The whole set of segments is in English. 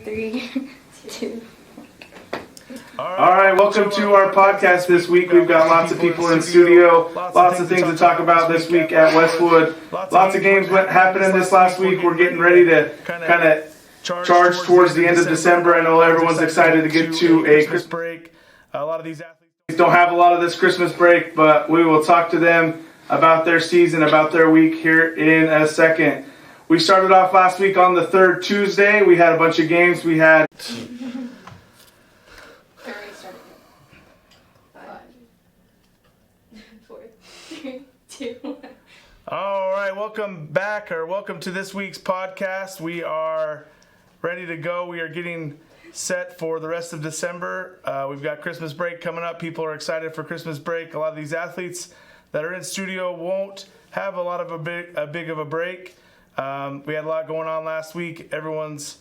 3, 2. All right, welcome to our podcast this week. We've got lots of people in studio, lots of things to talk about this week at Westwood. Lots of games happening this last week. We're getting ready to kind of charge towards the end of December. I know everyone's excited to get to a Christmas break. A lot of these athletes don't have a lot of this Christmas break, but we will talk to them about their season, about their week here in a second. We started off last week on the third Tuesday. We had a bunch of games. We had... All right, welcome back, or welcome to this week's podcast. We are ready to go. We are getting set for the rest of December. We've got Christmas break coming up. People are excited for Christmas break. A lot of these athletes that are in studio won't have a lot of a big of a break. We had a lot going on last week. Everyone's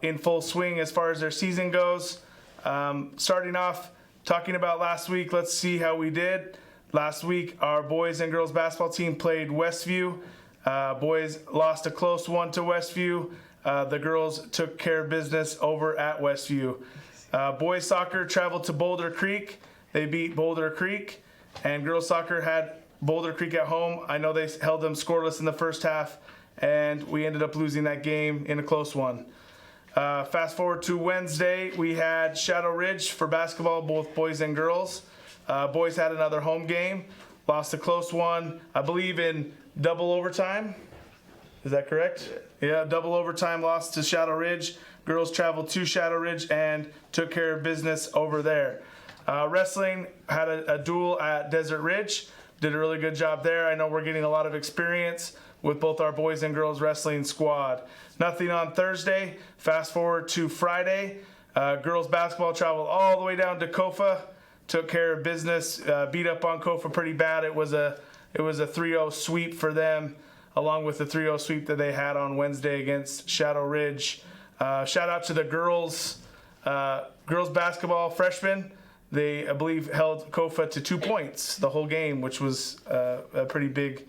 in full swing as far as their season goes. Starting off talking about last week, let's see how we did. Last week, our boys and girls basketball team played Westview. Boys lost a close one to Westview. The girls took care of business over at Westview. Boys soccer traveled to Boulder Creek. They beat Boulder Creek. And girls soccer had Boulder Creek at home. I know they held them scoreless in the first half, and we ended up losing that game in a close one. Fast forward to Wednesday, we had Shadow Ridge for basketball, both boys and girls. Boys had another home game, lost a close one, I believe in double overtime. Is that correct? Yeah, double overtime, lost to Shadow Ridge. Girls traveled to Shadow Ridge and took care of business over there. Wrestling had a duel at Desert Ridge. Did a really good job there. I know we're getting a lot of experience with both our boys and girls wrestling squad. Nothing on Thursday. Fast forward to Friday. Girls basketball traveled all the way down to Kofa. Took care of business, beat up on Kofa pretty bad. It was a 3-0 sweep for them, along with the 3-0 sweep that they had on Wednesday against Shadow Ridge. Shout out to the girls basketball freshmen. They, I believe, held Kofa to 2 points the whole game, which was a pretty big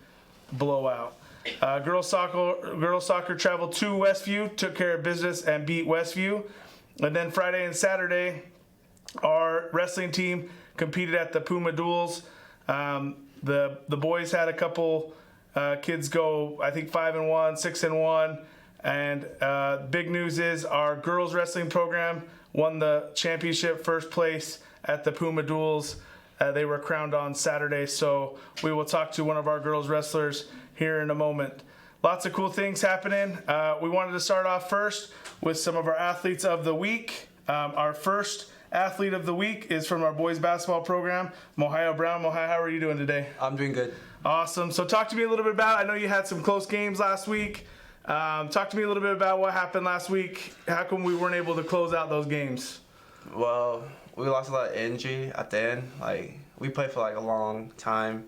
blowout. Girls soccer traveled to Westview, took care of business, and beat Westview. And then Friday and Saturday, our wrestling team competed at the Puma Duels. The boys had a couple kids go, I think 5-1, 6-1, and big news is our girls wrestling program won the championship, first place at the Puma Duels. They were crowned on Saturday, so we will talk to one of our girls wrestlers here in a moment. Lots of cool things happening. We wanted to start off first with some of our athletes of the week. Our first athlete of the week is from our boys basketball program, Mohio Brown. Mohio, how are you doing today? I'm doing good. Awesome. So talk to me a little bit about, I know you had some close games last week. Talk to me a little bit about what happened last week. How come we weren't able to close out those games? Well, we lost a lot of energy at the end. Like, we played for a long time,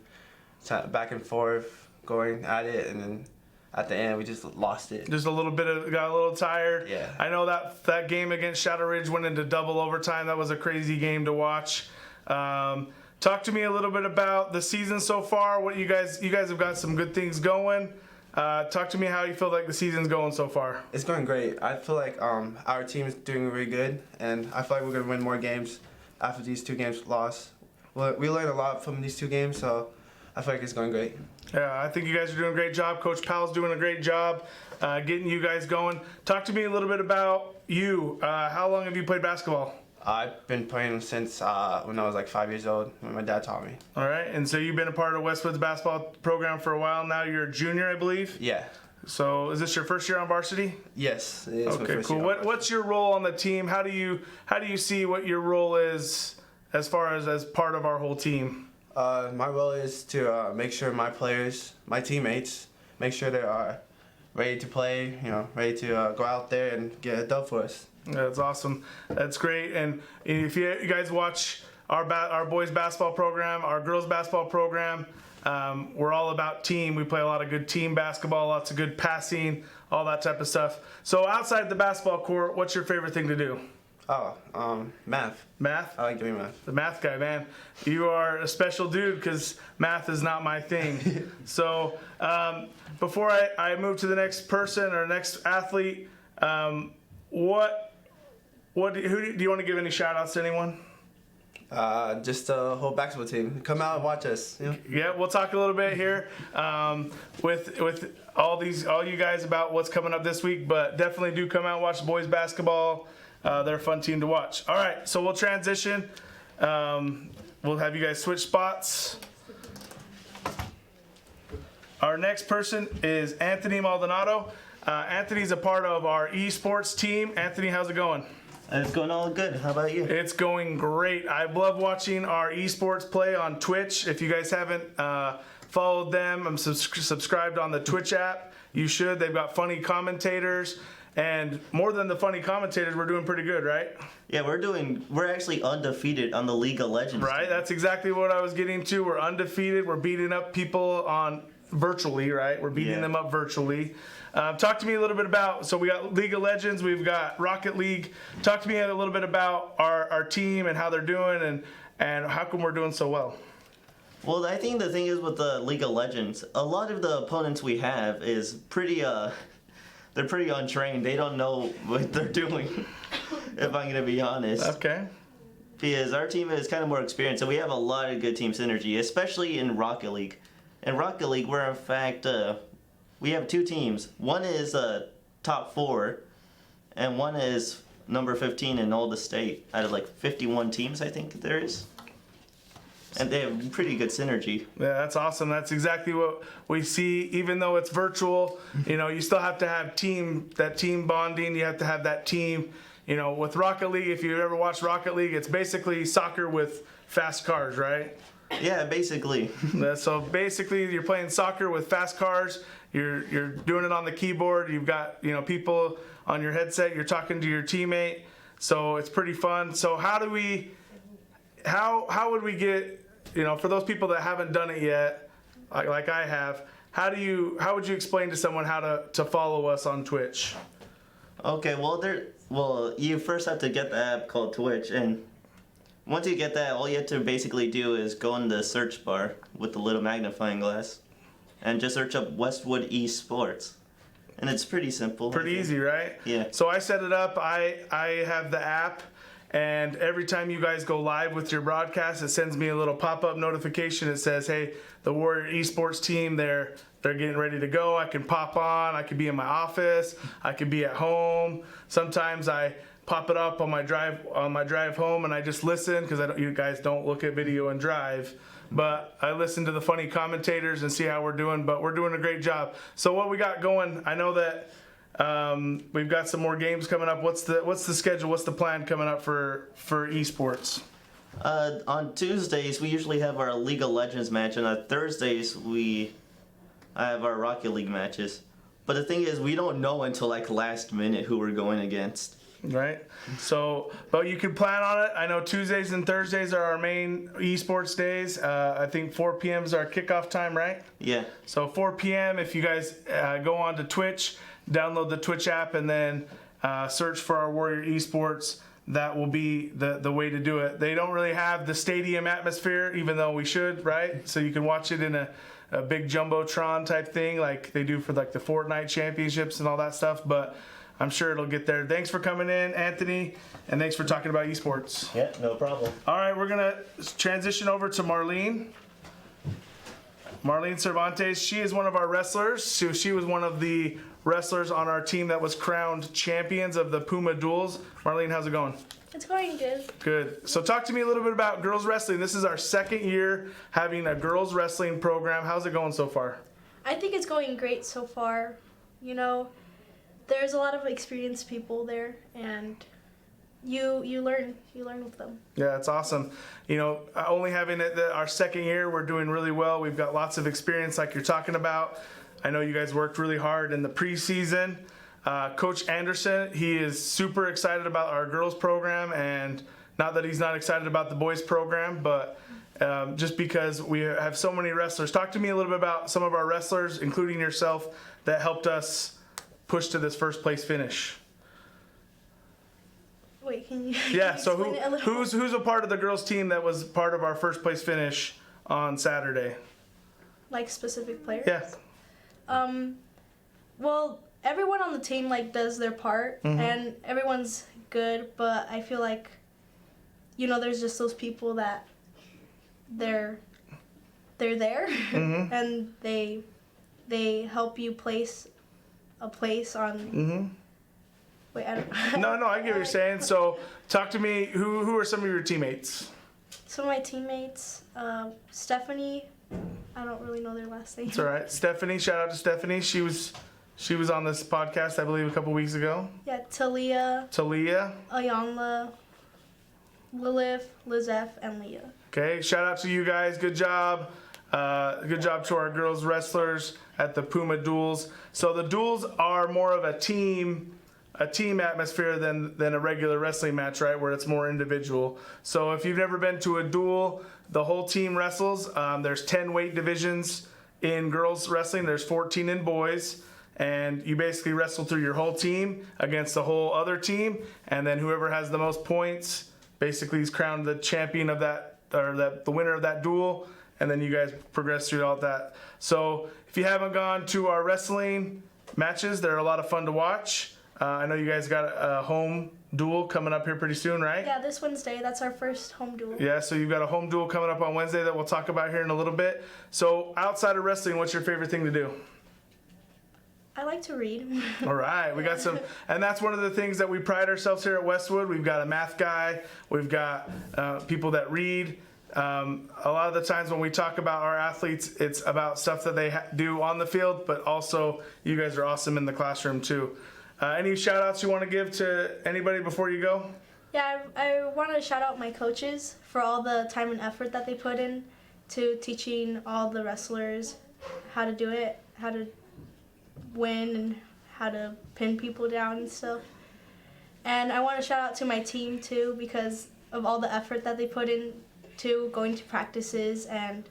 back and forth, going at it, and then at the end, we just lost it. Just got a little tired. Yeah. I know that game against Shadow Ridge went into double overtime. That was a crazy game to watch. Talk to me a little bit about the season so far. What you guys have got some good things going. Talk to me how you feel like the season's going so far. It's going great. I feel like our team is doing really good, and I feel like we're going to win more games after these 2 games lost. Well, we learned a lot from these 2 games, so I feel like it's going great. Yeah, I think you guys are doing a great job. Coach Powell's doing a great job getting you guys going. Talk to me a little bit about you. How long have you played basketball? I've been playing since when I was 5 years old, when my dad taught me. All right, and so you've been a part of Westwood's basketball program for a while now. You're a junior, I believe? Yeah. So is this your first year on varsity? Yes, it is. Okay, cool. What's your role on the team? How do you see what your role is as far as part of our whole team? My role is to make sure my players, my teammates, make sure they are ready to play, ready to go out there and get a dub for us. That's awesome. That's great. And if you guys watch our boys basketball program, our girls basketball program, we're all about team. We play a lot of good team basketball, lots of good passing, all that type of stuff. So outside the basketball court, what's your favorite thing to do? Math. Math? I like doing math. The math guy, man. You are a special dude because math is not my thing. So before I move to the next person or next athlete, who do you want to give any shout outs to anyone? Just the whole basketball team. Come out and watch us. You know? Yeah, we'll talk a little bit here with all you guys about what's coming up this week, but definitely do come out and watch boys basketball. They're a fun team to watch. All right, so we'll transition. We'll have you guys switch spots. Our next person is Anthony Maldonado. Anthony's a part of our esports team. Anthony, how's it going? It's going all good. How about you? It's going great. I love watching our esports play on Twitch. If you guys haven't followed them, I'm subscribed on the Twitch app. You should. They've got funny commentators. And more than the funny commentators, we're doing pretty good, right? Yeah, we're actually undefeated on the League of Legends. Right, that's exactly what I was getting to. We're undefeated. We're beating up people on virtually, right? We're beating them up virtually. Talk to me a little bit about, so we got League of Legends, we've got Rocket League. Talk to me a little bit about our team and how they're doing and how come we're doing so well. Well, I think the thing is with the League of Legends, a lot of the opponents we have is pretty, they're pretty untrained. They don't know what they're doing, if I'm going to be honest. Okay. Because our team is kind of more experienced, so we have a lot of good team synergy, especially in Rocket League. In Rocket League, we're in fact, we have two teams. One is top 4, and one is number 15 in all the state out of like 51 teams, I think there is. And they have pretty good synergy. Yeah, that's awesome. That's exactly what we see. Even though it's virtual, you still have to have that team bonding. You have to have that team. With Rocket League, if you ever watch Rocket League, it's basically soccer with fast cars, right? Yeah, basically. So basically, you're playing soccer with fast cars. You're doing it on the keyboard. You've got people on your headset. You're talking to your teammate. So it's pretty fun. So how would we get for those people that haven't done it yet, like I have? How would you explain to someone how to follow us on Twitch? Okay, well you first have to get the app called Twitch, and once you get that, all you have to basically do is go in the search bar with the little magnifying glass and just search up Westwood Esports. And it's pretty simple. Pretty easy, right? Yeah. So I set it up. I have the app, and every time you guys go live with your broadcast, it sends me a little pop-up notification. It says, hey, the Warrior Esports team, they're getting ready to go. I can pop on. I could be in my office. I could be at home. Sometimes I pop it up on my drive home, and I just listen because you guys don't look at video and drive. But I listen to the funny commentators and see how we're doing. But we're doing a great job. So what we got going? I know that we've got some more games coming up. What's the schedule? What's the plan coming up for esports? On Tuesdays, we usually have our League of Legends match, and on Thursdays, we have our Rocket League matches. But the thing is, we don't know until like last minute who we're going against. Right. So, but you can plan on it. I know Tuesdays and Thursdays are our main esports days. I think 4 p.m. is our kickoff time, right? Yeah. So 4 p.m. If you guys go on to Twitch, download the Twitch app, and then search for our Warrior Esports. That will be the way to do it. They don't really have the stadium atmosphere, even though we should, right? So you can watch it in a big jumbotron type thing, like they do for like the Fortnite championships and all that stuff. But I'm sure it'll get there. Thanks for coming in, Anthony, and thanks for talking about esports. Yeah, no problem. All right, we're gonna transition over to Marlene. Marlene Cervantes, she is one of our wrestlers. So she was one of the wrestlers on our team that was crowned champions of the Puma Duels. Marlene, how's it going? It's going good. Good. So talk to me a little bit about girls wrestling. This is our second year having a girls wrestling program. How's it going so far? I think it's going great so far. There's a lot of experienced people there, and you learn with them. Yeah, that's awesome. Only having it our second year, we're doing really well. We've got lots of experience like you're talking about. I know you guys worked really hard in the preseason. Coach Anderson, he is super excited about our girls program, and not that he's not excited about the boys program, but just because we have so many wrestlers. Talk to me a little bit about some of our wrestlers, including yourself, that helped us push to this first place finish. Wait, can you? Yeah. So explain it a little more? who's a part of the girls team that was part of our first place finish on Saturday? Like specific players? Yeah. Well, everyone on the team like does their part, and everyone's good. But I feel like, there's just those people that they're there, and they help you place a place on. Wait, I don't. No, I get what you're saying. So, talk to me. Who are some of your teammates? Some of my teammates, Stephanie. I don't really know their last name. It's all right. Stephanie, shout out to Stephanie. She was on this podcast, I believe, a couple weeks ago. Yeah, Talia, Ayanla, Lilith, Lizeth, and Leah. Okay, shout out to you guys. Good job. Good job to our girls wrestlers at the Puma duels. So the duels are more of a team atmosphere than a regular wrestling match, right? Where it's more individual. So if you've never been to a duel, the whole team wrestles. There's 10 weight divisions in girls wrestling. There's 14 in boys. And you basically wrestle through your whole team against the whole other team. And then whoever has the most points basically is crowned the champion of that, or the winner of that duel. And then you guys progress through all that. So if you haven't gone to our wrestling matches, they're a lot of fun to watch. I know you guys got a home duel coming up here pretty soon, right? Yeah, this Wednesday. That's our first home duel. Yeah, so you've got a home duel coming up on Wednesday that we'll talk about here in a little bit. So outside of wrestling, what's your favorite thing to do? I like to read. All right, we got some, and that's one of the things that we pride ourselves here at Westwood. We've got a math guy, we've got people that read. A lot of the times when we talk about our athletes, it's about stuff that they do on the field, but also you guys are awesome in the classroom too. Any shout outs you want to give to anybody before you go? Yeah, I want to shout out my coaches for all the time and effort that they put in to teaching all the wrestlers how to do it, how to win, and how to pin people down and stuff. And I want to shout out to my team too, because of all the effort that they put in to going to practices and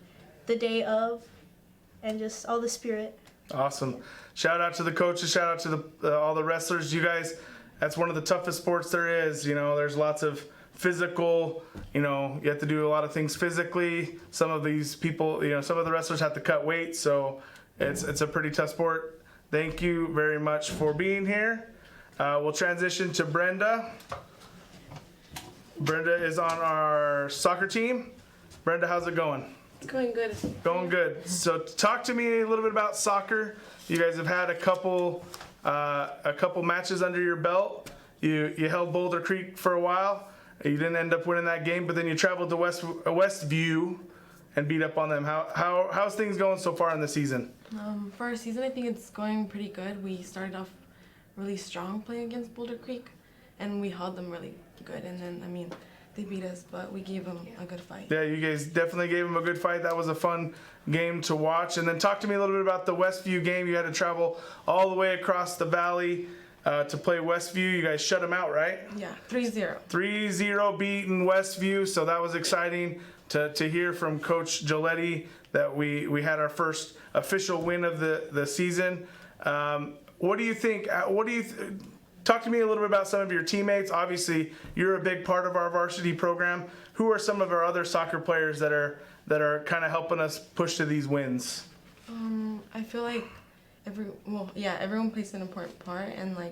the day of, and just all the spirit. Awesome. Shout out to the coaches, shout out to all the wrestlers. You guys, that's one of the toughest sports there is. There's lots of physical, you have to do a lot of things physically. Some of these people, some of the wrestlers have to cut weight, so it's a pretty tough sport. Thank you very much for being here. We'll transition to Brenda. Brenda is on our soccer team. Brenda, how's it going? It's going good. Going good. So talk to me a little bit about soccer. You guys have had a couple matches under your belt. You held Boulder Creek for a while. You didn't end up winning that game, but then you traveled to Westview and beat up on them. How's things going so far in the season? For our season, I think it's going pretty good. We started off really strong playing against Boulder Creek, and we held them really good. And then, they beat us, but we gave them a good fight. Yeah, you guys definitely gave them a good fight. That was a fun game to watch. And then talk to me a little bit about the Westview game. You had to travel all the way across the valley to play Westview. You guys shut them out, right? Yeah, 3-0. 3-0 beating Westview, so that was exciting to hear from Coach Giletti that we had our first official win of the season. What do you think? Talk to me a little bit about some of your teammates. Obviously, you're a big part of our varsity program. Who are some of our other soccer players that are kind of helping us push to these wins? I feel like everyone plays an important part, and do you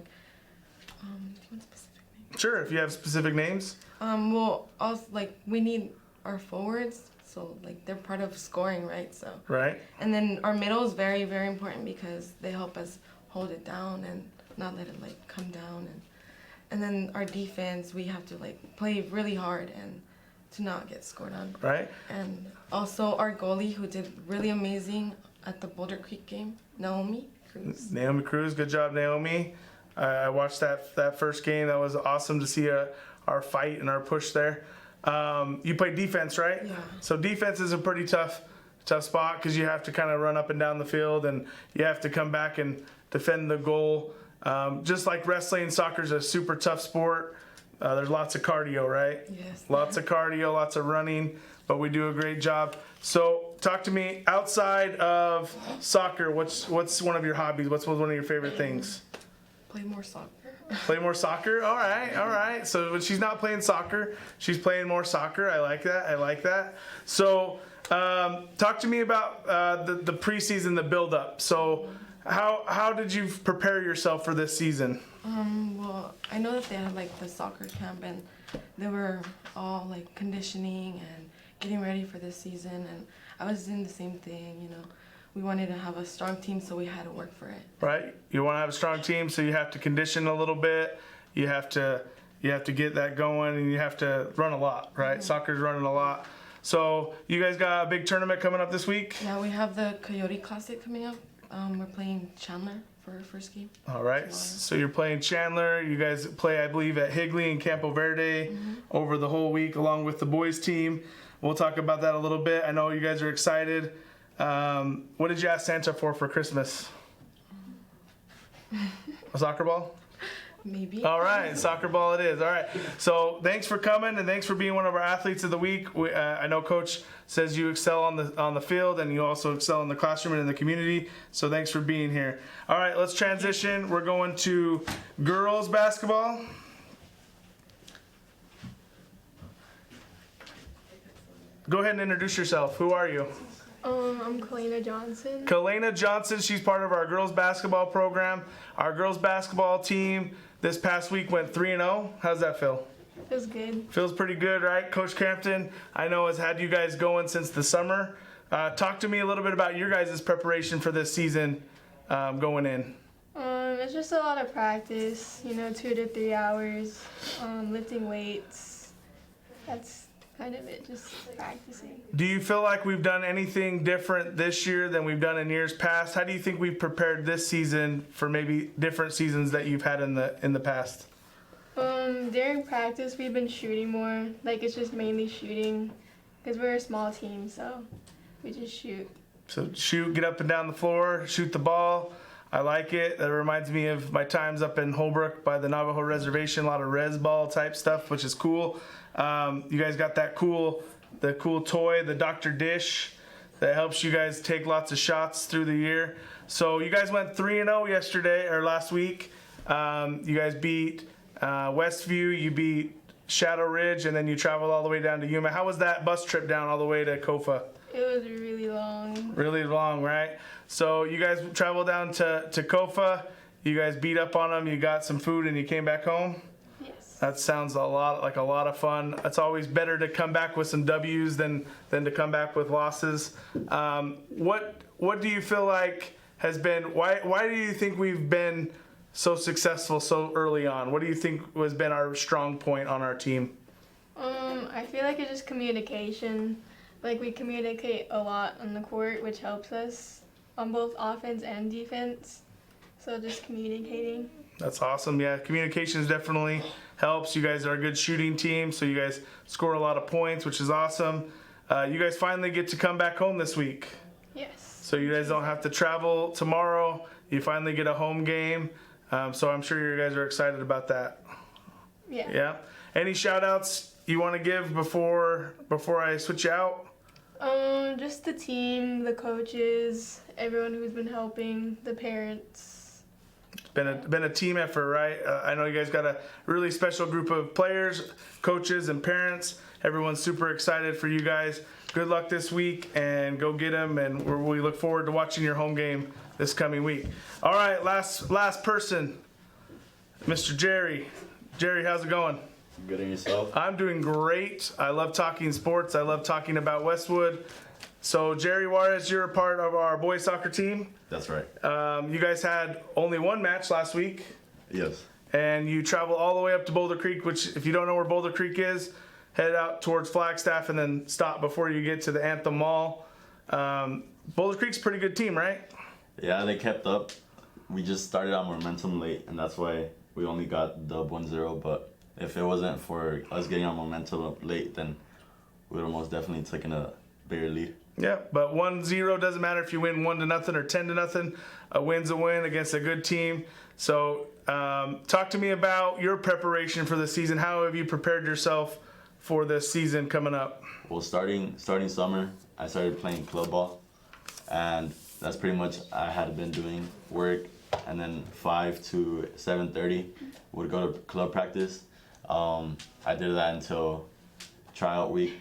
want specific names? Sure, if you have specific names. Also, we need our forwards, so they're part of scoring, right? So. Right. And then our middle is very, very important because they help us hold it down and not let it come down, and then our defense, we have to play really hard and to not get scored on. Right. And also our goalie, who did really amazing at the Boulder Creek game, Naomi Cruz. Naomi Cruz, good job, Naomi. I watched that first game. That was awesome to see our fight and our push there. You play defense, right? Yeah. So defense is a pretty tough spot because you have to kind of run up and down the field, and you have to come back and defend the goal. Just like wrestling, soccer is a super tough sport. There's lots of cardio, right? Yes. Lots of cardio, lots of running, but we do a great job. So talk to me outside of soccer. What's one of your hobbies? What's one of your favorite things? Play more soccer. Play more soccer? All right. So when she's not playing soccer, she's playing more soccer. I like that. So talk to me about the preseason, the build-up. So How did you prepare yourself for this season? Well, I know that they had like the soccer camp and they were all like conditioning and getting ready for this season, and I was doing the same thing, you know. We wanted to have a strong team, so we had to work for it. Right? You want to have a strong team, so you have to condition a little bit. You have to get that going, and you have to run a lot, right? Mm-hmm. Soccer's running a lot. So you guys got a big tournament coming up this week? Yeah, we have the Coyote Classic coming up. We're playing Chandler for our first game. All right. So you're playing Chandler. You guys play, I believe, at Higley and Campo Verde over the whole week, along with the boys team. We'll talk about that a little bit. I know you guys are excited. What did you ask Santa for Christmas? A soccer ball? Maybe. All right, soccer ball it is. All right. So thanks for coming, and thanks for being one of our athletes of the week. I know Coach says you excel on the field, and you also excel in the classroom and in the community. So thanks for being here. All right, let's transition. We're going to girls basketball. Go ahead and introduce yourself. Who are you? I'm Kalena Johnson. Kalena Johnson, she's part of our girls basketball program. Our girls basketball team this past week went 3-0. How's that feel? Feels good. Feels pretty good, right? Coach Crampton, I know, has had you guys going since the summer. Talk to me a little bit about your guys' preparation for this season going in. It's just a lot of practice, 2 to 3 hours, lifting weights. That's kind of it, just practicing. Do you feel like we've done anything different this year than we've done in years past? How do you think we've prepared this season for maybe different seasons that you've had in the past? During practice, we've been shooting more. Like, it's just mainly shooting because we're a small team, so we just shoot. So shoot, get up and down the floor, shoot the ball. I like it. That reminds me of my times up in Holbrook by the Navajo Reservation, a lot of res ball type stuff, which is cool. You guys got the cool toy, the Dr. Dish, that helps you guys take lots of shots through the year. So you guys went 3-0 last week. You guys beat Westview, you beat Shadow Ridge, and then you traveled all the way down to Yuma. How was that bus trip down all the way to Kofa? It was really long. Really long, right? So you guys traveled down to Kofa. You guys beat up on them. You got some food, and you came back home. Yes. That sounds a lot of fun. It's always better to come back with some W's than to come back with losses. What do you feel like has been? Why do you think we've been so successful so early on? What do you think has been our strong point on our team? I feel like it's just communication. Like, we communicate a lot on the court, which helps us on both offense and defense. So just communicating. That's awesome. Yeah, communications definitely helps. You guys are a good shooting team, so you guys score a lot of points, which is awesome. You guys finally get to come back home this week. Yes. So you guys don't have to travel tomorrow. You finally get a home game. So I'm sure you guys are excited about that. Yeah. Yeah. Any shout outs you want to give before I switch you out? Just the team, the coaches, everyone who's been helping, the parents. It's been a team effort, right? I know you guys got a really special group of players, coaches, and parents. Everyone's super excited for you guys. Good luck this week, and go get them. And we look forward to watching your home game this coming week. All right, last person, Mr. Jerry. Jerry, how's it going? Good, and yourself? I'm doing great. I love talking sports. I love talking about Westwood. So, Jerry Juarez, you're a part of our boys soccer team. That's right. You guys had only one match last week. Yes. And you traveled all the way up to Boulder Creek, which, if you don't know where Boulder Creek is, head out towards Flagstaff and then stop before you get to the Anthem Mall. Boulder Creek's a pretty good team, right? Yeah, they kept up. We just started our momentum late, and that's why we only got dub 1-0, but if it wasn't for us getting our momentum up late, then we would have most definitely taken a bigger lead. Yeah, but 1-0 doesn't matter if you win 1-0 or 10-0. A win's a win against a good team. So talk to me about your preparation for the season. How have you prepared yourself for this season coming up? Well, starting summer, I started playing club ball, and that's pretty much I had been doing work, and then 5 to 7:30 would go to club practice. I did that until tryout week,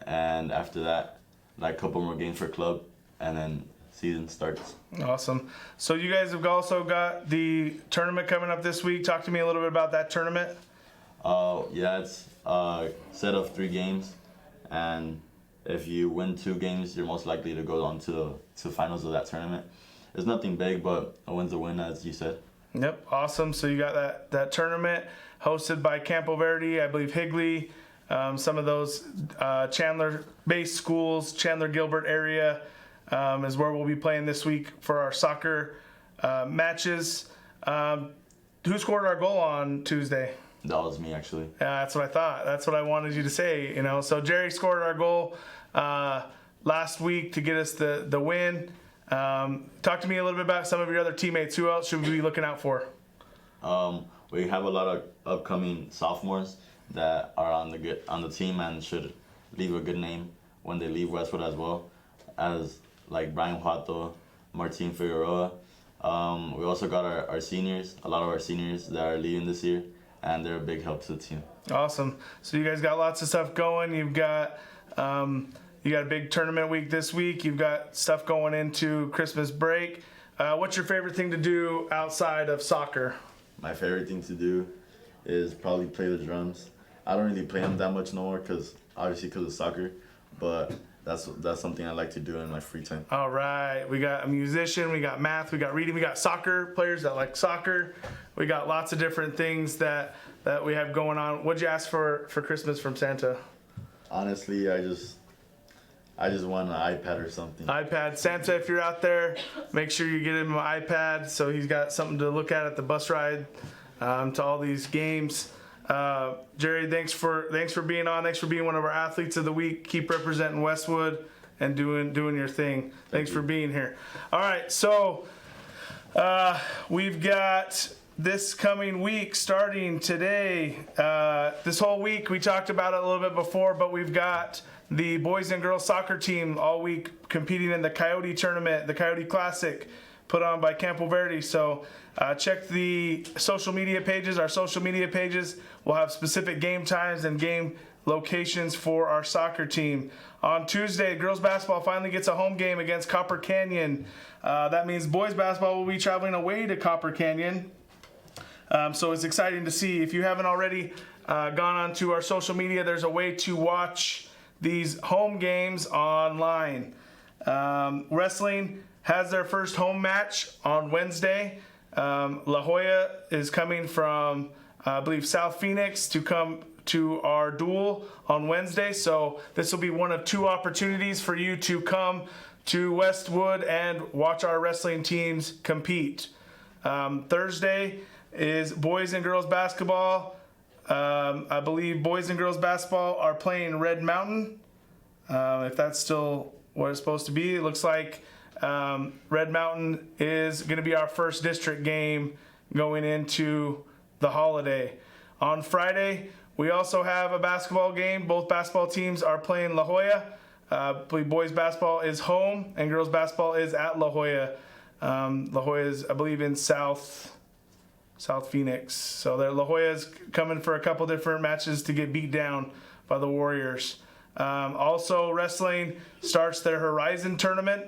and after that, like a couple more games for club, and then season starts. Awesome. So you guys have also got the tournament coming up this week. Talk to me a little bit about that tournament. Yeah, it's a set of 3 games, and if you win 2 games, you're most likely to go on to finals of that tournament. It's nothing big, but a win's a win, as you said. Yep, awesome. So you got that tournament hosted by Campo Verde, I believe Higley, some of those Chandler-based schools, Chandler-Gilbert area is where we'll be playing this week for our soccer matches. Who scored our goal on Tuesday? That was me, actually. That's what I thought. That's what I wanted you to say. So Jerry scored our goal last week to get us the win. Talk to me a little bit about some of your other teammates. Who else should we be looking out for? We have a lot of upcoming sophomores that are on the team and should leave a good name when they leave Westwood as well, as like Brian Huato, Martin Figueroa. We also got our seniors, a lot of our seniors that are leaving this year, and they're a big help to the team. Awesome. So you guys got lots of stuff going. You've got you got a big tournament week this week. You've got stuff going into Christmas break. What's your favorite thing to do outside of soccer? My favorite thing to do is probably play the drums. I don't really play them that much no more because of soccer, but that's something I like to do in my free time. All right. We got a musician, we got math, we got reading, we got soccer players that like soccer. We got lots of different things that we have going on. What'd you ask for Christmas from Santa? Honestly, I just want an iPad or something. iPad. Santa, if you're out there, make sure you get him an iPad so he's got something to look at the bus ride to all these games. Jerry, thanks for being on. Thanks for being one of our athletes of the week. Keep representing Westwood and doing your thing. Thanks for being here. All right, so we've got this coming week starting today. This whole week we talked about it a little bit before, but we've got the boys and girls soccer team all week competing in the Coyote tournament, the Coyote Classic, put on by Campo Verde. So check the social media pages. Our social media pages will have specific game times and game locations for our soccer team. On Tuesday, girls basketball finally gets a home game against Copper Canyon. That means boys basketball will be traveling away to Copper Canyon. So it's exciting to see. If you haven't already gone onto our social media, there's a way to watch these home games online. Wrestling has their first home match on Wednesday. La Jolla is coming from, I believe, South Phoenix to come to our duel on Wednesday. So this will be one of 2 opportunities for you to come to Westwood and watch our wrestling teams compete. Thursday is boys and girls basketball. I believe boys and girls basketball are playing Red Mountain. If that's still what it's supposed to be, it looks like Red Mountain is going to be our first district game going into the holiday. On Friday, we also have a basketball game. Both basketball teams are playing La Jolla. I believe boys basketball is home and girls basketball is at La Jolla. La Jolla is, I believe, in South Phoenix. So La Jolla is coming for a couple different matches to get beat down by the Warriors. Also, wrestling starts their Horizon tournament.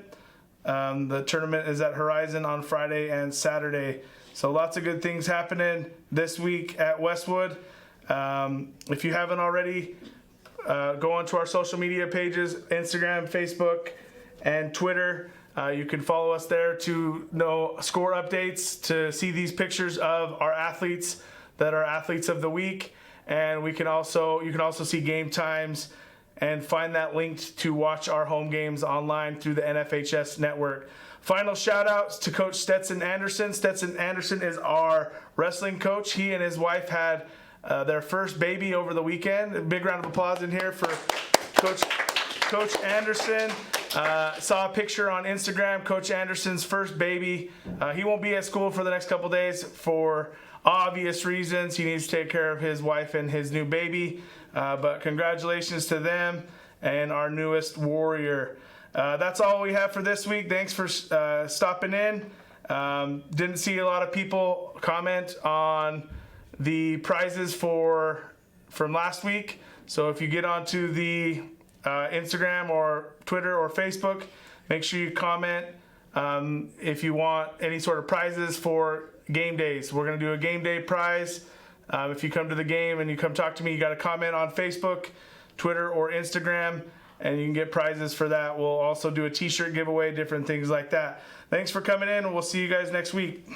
The tournament is at Horizon on Friday and Saturday. So lots of good things happening this week at Westwood. If you haven't already, go onto our social media pages, Instagram, Facebook, and Twitter. You can follow us there to know score updates, to see these pictures of our athletes that are athletes of the week. And you can also see game times and find that linked to watch our home games online through the NFHS network. Final shout outs to Coach Stetson Anderson. Stetson Anderson is our wrestling coach. He and his wife had their first baby over the weekend. A big round of applause in here for Coach Anderson. Saw a picture on Instagram, Coach Anderson's first baby. He won't be at school for the next couple days for obvious reasons. He needs to take care of his wife and his new baby. But congratulations to them and our newest warrior. That's all we have for this week. Thanks for stopping in. Didn't see a lot of people comment on the prizes from last week. So if you get onto the Instagram or Twitter or Facebook, make sure you comment if you want any sort of prizes for game days. We're going to do a game day prize. If you come to the game and you come talk to me, you got to comment on Facebook, Twitter, or Instagram, and you can get prizes for that. We'll also do a t-shirt giveaway, different things like that. Thanks for coming in, and we'll see you guys next week.